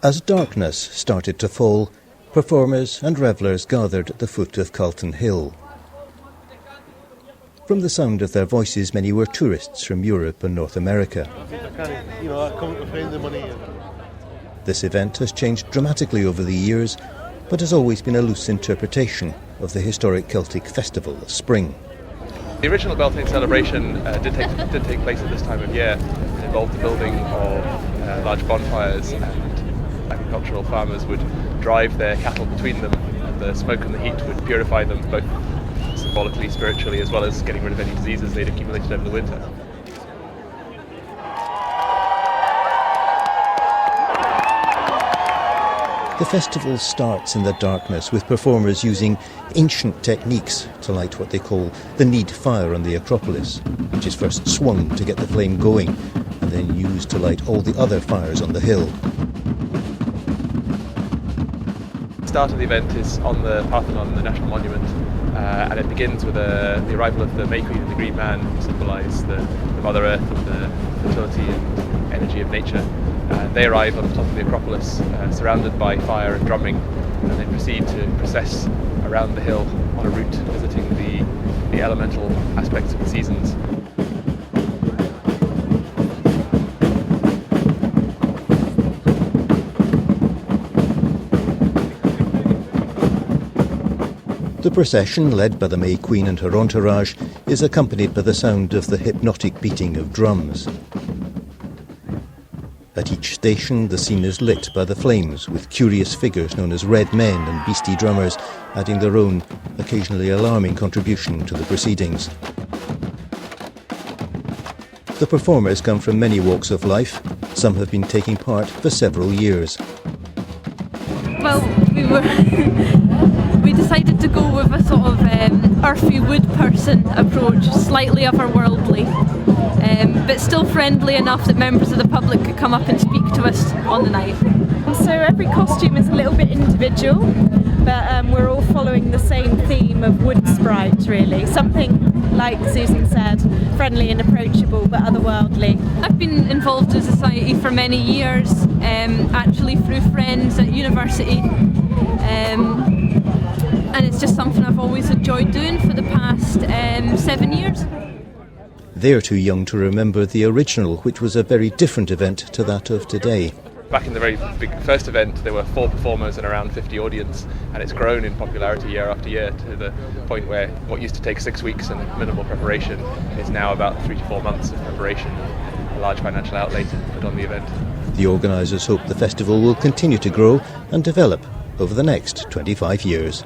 As darkness started to fall, performers and revellers gathered at the foot of Calton Hill. From the sound of their voices, many were tourists from Europe and North America. This event has changed dramatically over the years, but has always been a loose interpretation of the historic Celtic festival of spring. The original Beltane celebration did take place at this time of year. It involved the building of large bonfires, and agricultural farmers would drive their cattle between them, and the smoke and the heat would purify them both symbolically, spiritually, as well as getting rid of any diseases they'd accumulated over the winter. The festival starts in the darkness with performers using ancient techniques to light what they call the need fire on the Acropolis, which is first swung to get the flame going and then used to light all the other fires on the hill. The start of the event is on the Parthenon, the national monument, and it begins with the arrival of the May Queen and the Green Man, who symbolise the Mother Earth and the fertility and energy of nature. They arrive on the top of the Acropolis, surrounded by fire and drumming, and they proceed to process around the hill on a route visiting the elemental aspects of the seasons. The procession, led by the May Queen and her entourage, is accompanied by the sound of the hypnotic beating of drums. At each station, the scene is lit by the flames, with curious figures known as red men and beastie drummers adding their own, occasionally alarming contribution to the proceedings. The performers come from many walks of life. Some have been taking part for several years. Well, we decided to go with a sort of earthy wood person approach, slightly otherworldly, but still friendly enough that members of the public could come up and speak to us on the night. So every costume is a little bit individual, but we're all following the same theme of wood sprites, really. Something, like Susan said, friendly and approachable, but otherworldly. I've been involved in society for many years, actually through friends at university, and it's just something I've always enjoyed doing for the past 7 years. They're too young to remember the original, which was a very different event to that of today. Back in the very big first event, there were 4 performers and around 50 audience, and it's grown in popularity year after year to the point where what used to take 6 weeks and minimal preparation is now about 3 to 4 months of preparation and a large financial outlay to put on the event. The organisers hope the festival will continue to grow and develop over the next 25 years.